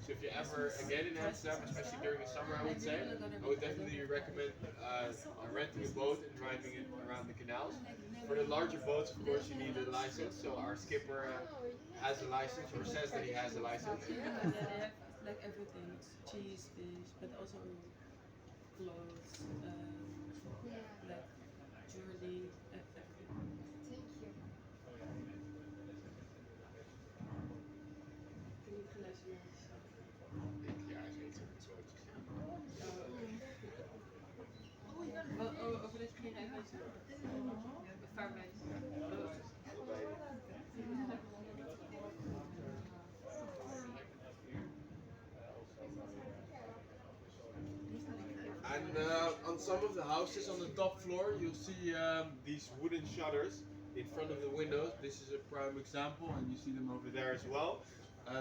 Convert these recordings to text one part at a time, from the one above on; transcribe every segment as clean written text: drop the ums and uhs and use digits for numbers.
So if you ever get in Amsterdam, especially during the summer, I would definitely recommend renting a boat and driving it around the canals. For the larger boats, of course, you need a license. So our skipper has a license, or says that he has a license. Yeah, they have like everything. It's cheese, fish, but also clothes, like jewelry, everything. Can you gelezen Ja, hij heeft zo'n bootjes. over deze geen rijbewijs? Vaarbewijs. Allebei. And on some of the houses on the top floor, you'll see these wooden shutters in front of the windows. This is a prime example, and you see them over there as well.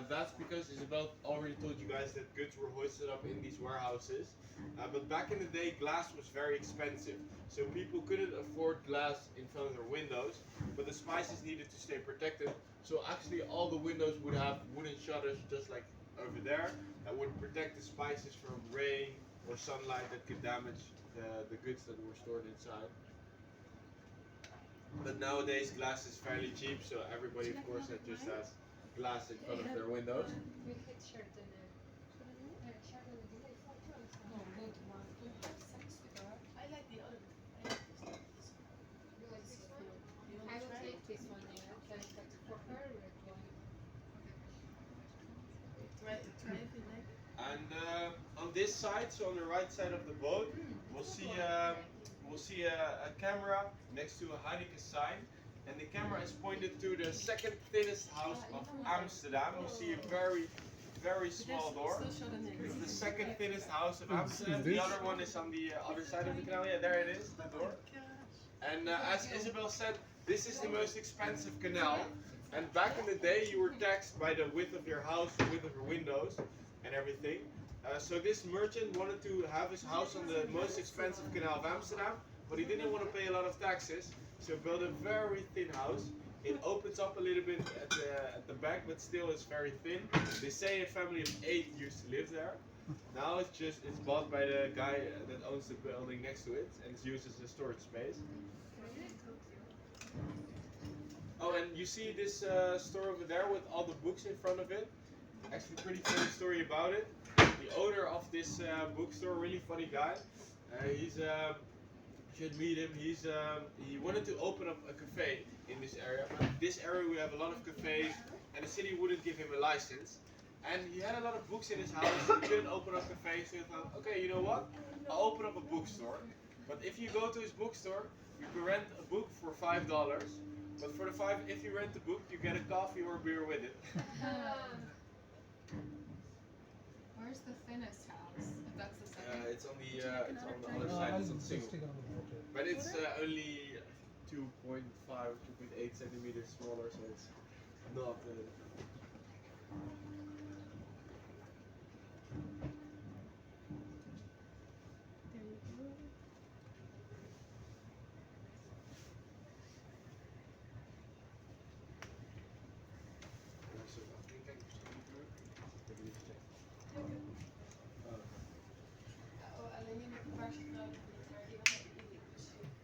That's because Isabel already told you guys that goods were hoisted up in these warehouses. But back in the day, glass was very expensive. So people couldn't afford glass in front of their windows, but the spices needed to stay protected. So actually all the windows would have wooden shutters just like over there that would protect the spices from rain or sunlight that could damage the goods that were stored inside. But nowadays glass is fairly cheap, so everybody of course that just has glass in front of their windows. I like the other one. I will take this one. Can I cut for her or one? Try if you like it. And on this side, so on the right side of the boat, we'll see a camera next to a Heineken sign, and the camera is pointed to the second thinnest house of Amsterdam. You see a very small door. Still show the name. It's the second thinnest house of Amsterdam. The other one is on the other side of the canal. Yeah, there it is, the door. And as Isabel said, this is the most expensive canal. And back in the day, you were taxed by the width of your house, the width of your windows, and everything. So this merchant wanted to have his house on the most expensive canal of Amsterdam, but he didn't want to pay a lot of taxes, so built a very thin house. It opens up a little bit at the back, but still it's very thin. They say a family of 8 used to live there. Now it's bought by the guy that owns the building next to it, and it's used as a storage space. Oh, and you see this store over there with all the books in front of it. Actually, pretty funny story about it. The owner of this bookstore, really funny guy. He's you should meet him. He wanted to open up a cafe in this area, but in this area we have a lot of cafes, and the city wouldn't give him a license. And he had a lot of books in his house. He couldn't open up cafes, so he thought, okay, you know what? I'll open up a bookstore. But if you go to his bookstore, you can rent a book for $5. But for if you rent the book, you get a coffee or a beer with it. Where's the thinnest house? If that's the second. It's on the other side. It's on single. But it's only 2.5 or 2.8 centimeters smaller, so it's not. Alleen niet met waar ze trouwen. Die was ook niet precies.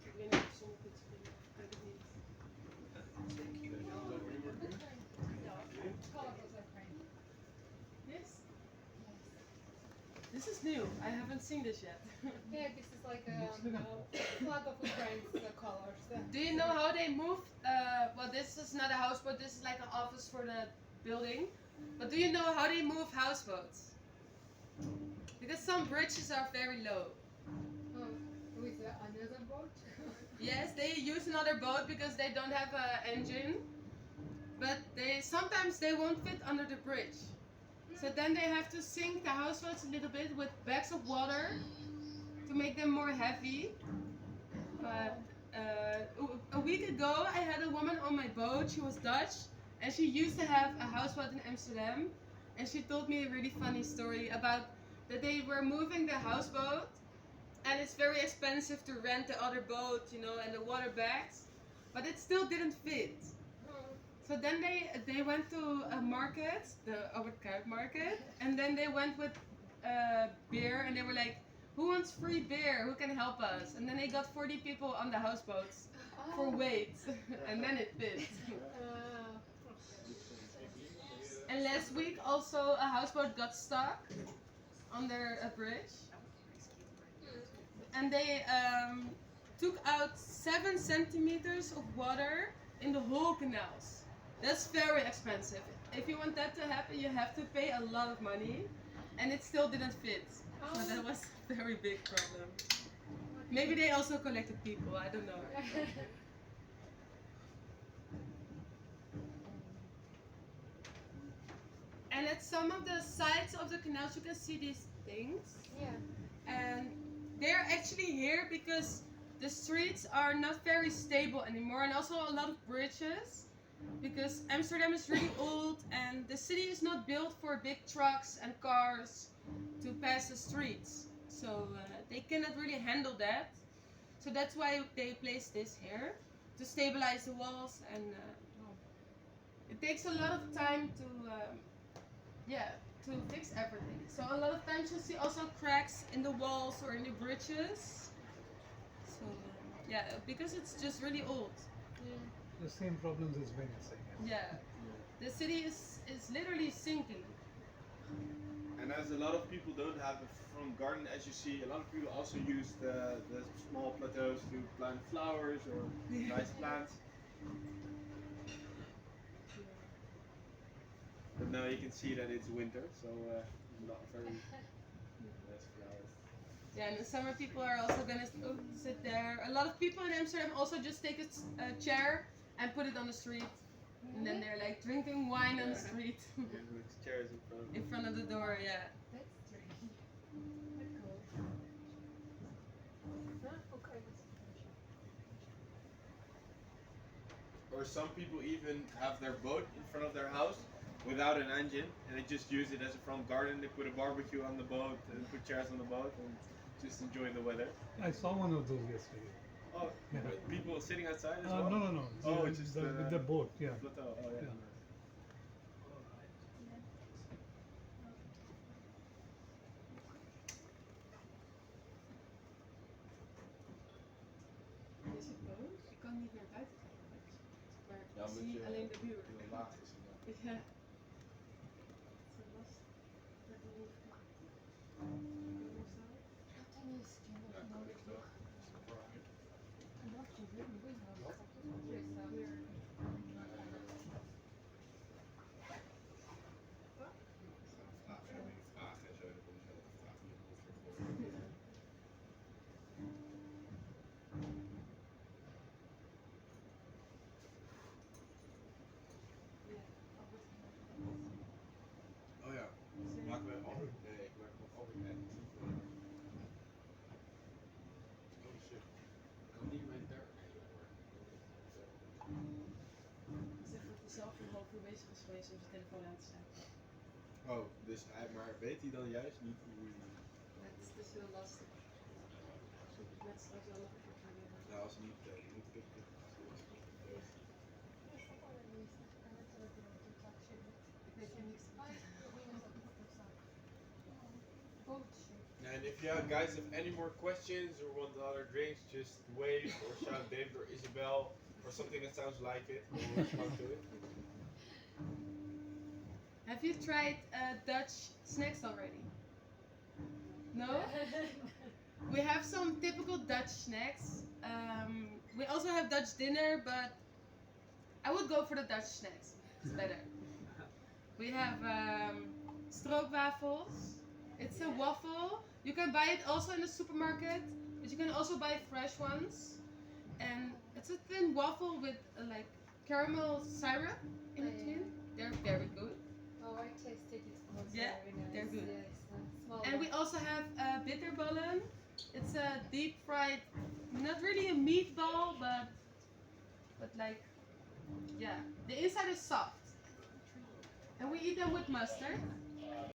Ik weet niet of ze nog iets vinden. Ik weet het niet. This? This is new. I haven't seen this yet. Yeah, this is like a flag of Ukraine's colors. Do you know how they move? Well, this is not a houseboat. This is like an office for the building. But do you know how they move houseboats? Because some bridges are very low. Oh, with another boat? Yes, they use another boat because they don't have an engine. But sometimes they won't fit under the bridge. So then they have to sink the houseboats a little bit with bags of water to make them more heavy. But a week ago I had a woman on my boat. She was Dutch and she used to have a houseboat in Amsterdam. And she told me a really funny story about that they were moving the houseboat and it's very expensive to rent the other boat, you know, and the water bags. But it still didn't fit. So then they went to a market, the Albert market, and then they went with beer, and they were like, "Who wants free beer? Who can help us?" And then they got 40 people on the houseboats for weight, and then it fit. And last week also a houseboat got stuck under a bridge, and they took out 7 centimeters of water in the whole canals. That's very expensive. If you want that to happen, you have to pay a lot of money, and it still didn't fit. So that was a very big problem. Maybe they also collected people, I don't know. And at some of the sides of the canals you can see these things. Yeah. And they're actually here because the streets are not very stable anymore, and also a lot of bridges, because Amsterdam is really old and the city is not built for big trucks and cars to pass the streets. So they cannot really handle that. So that's why they placed this here to stabilize the walls, and it takes a lot of time to fix everything. So a lot of times you see also cracks in the walls or in the bridges. So because it's just really old. The same problems as Venice, I guess. Yeah, the city is literally sinking. And as a lot of people don't have a front garden, as you see, a lot of people also use the small plateaus to plant flowers or nice plants. But now you can see that it's winter, so not very nice flowers. Yeah, and in summer people are also gonna sit there. A lot of people in Amsterdam also just take a chair and put it on the street, and then they're like drinking wine on the street Yeah, with chairs in front of the door. Yeah. That's strange. But cool. Okay. Or some people even have their boat in front of their house without an engine, and they just use it as a front garden. They put a barbecue on the boat and put chairs on the boat and just enjoy the weather. I saw one of those yesterday. Oh, Yeah. people sitting outside as well? No. Oh, Yeah, it's just with the boat, yeah. plateau. Oh, yeah. Yeah. Is het boos? Ik kan niet naar buiten kijken. Maar Ja, ik zie alleen de buurt. heel laag is het. Ja. Het is lastig. Dat doe ik. Ja, kan ik wel. Vragen en zo, dan kom je zelf vragen. Oh ja, maken we Albert? Nee, ik maak nog Albert en. Oh shit. Kan niet mijn deur Hij zegt dat hij zelf een half uur bezig is geweest om zijn telefoon aan te staan. Oh, dus maar weet hij dan juist niet hoe. Het is dus heel lastig. Net straks wel nog een keer proberen. Nou, als hij niet moet pikken. Ik weet hier niks van. And if you guys have any more questions or want other drinks, just wave or shout David or Isabel or something that sounds like it. We'll respond to it. Have you tried Dutch snacks already? No? We have some typical Dutch snacks. We also have Dutch dinner, but I would go for the Dutch snacks. It's better. We have stroopwafels. It's a waffle. You can buy it also in the supermarket, but you can also buy fresh ones. And it's a thin waffle with like caramel syrup in between. They're very good. Oh, I tasted it. Was Yeah, very nice. they're good. Yeah, it's a small And one. we also have bitterballen. It's a deep fried, not really a meatball, but like, yeah, the inside is soft. And we eat them with mustard.